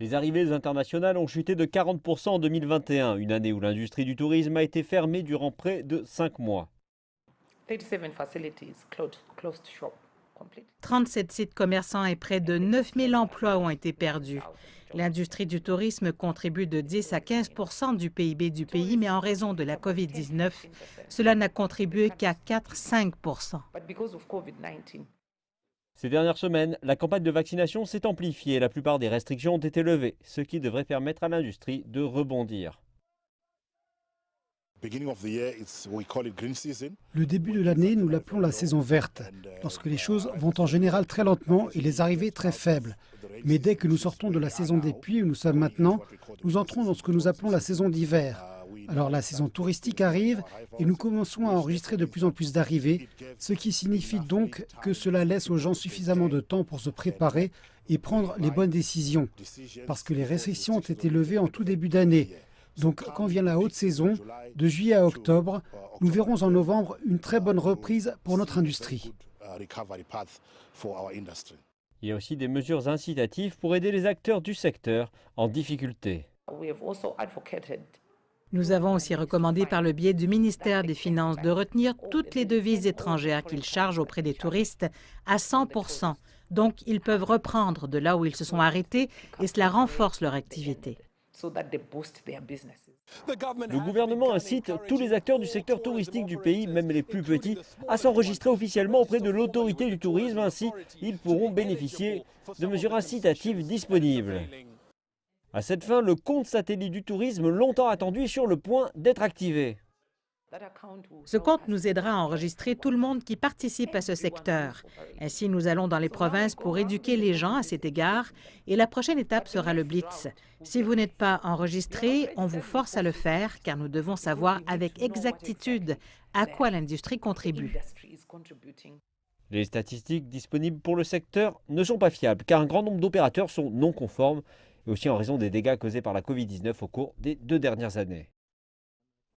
Les arrivées internationales ont chuté de 40% en 2021, une année où l'industrie du tourisme a été fermée durant près de 5 mois. 37 sites commerçants et près de 9000 emplois ont été perdus. L'industrie du tourisme contribue de 10 à 15% du PIB du pays, mais en raison de la COVID-19, cela n'a contribué qu'à 4-5%. Ces dernières semaines, la campagne de vaccination s'est amplifiée et la plupart des restrictions ont été levées, ce qui devrait permettre à l'industrie de rebondir. Le début de l'année, nous l'appelons la saison verte, lorsque les choses vont en général très lentement et les arrivées très faibles. Mais dès que nous sortons de la saison des pluies où nous sommes maintenant, nous entrons dans ce que nous appelons la saison d'hiver. Alors la saison touristique arrive et nous commençons à enregistrer de plus en plus d'arrivées, ce qui signifie donc que cela laisse aux gens suffisamment de temps pour se préparer et prendre les bonnes décisions, parce que les restrictions ont été levées en tout début d'année. Donc quand vient la haute saison, de juillet à octobre, nous verrons en novembre une très bonne reprise pour notre industrie. Il y a aussi des mesures incitatives pour aider les acteurs du secteur en difficulté. Nous avons aussi recommandé par le biais du ministère des Finances de retenir toutes les devises étrangères qu'ils chargent auprès des touristes à 100%. Donc, ils peuvent reprendre de là où ils se sont arrêtés et cela renforce leur activité. Le gouvernement incite tous les acteurs du secteur touristique du pays, même les plus petits, à s'enregistrer officiellement auprès de l'autorité du tourisme. Ainsi, ils pourront bénéficier de mesures incitatives disponibles. À cette fin, le compte satellite du tourisme, longtemps attendu, est sur le point d'être activé. Ce compte nous aidera à enregistrer tout le monde qui participe à ce secteur. Ainsi, nous allons dans les provinces pour éduquer les gens à cet égard et la prochaine étape sera le Blitz. Si vous n'êtes pas enregistré, on vous force à le faire car nous devons savoir avec exactitude à quoi l'industrie contribue. Les statistiques disponibles pour le secteur ne sont pas fiables car un grand nombre d'opérateurs sont non conformes et aussi en raison des dégâts causés par la Covid-19 au cours des 2 dernières années.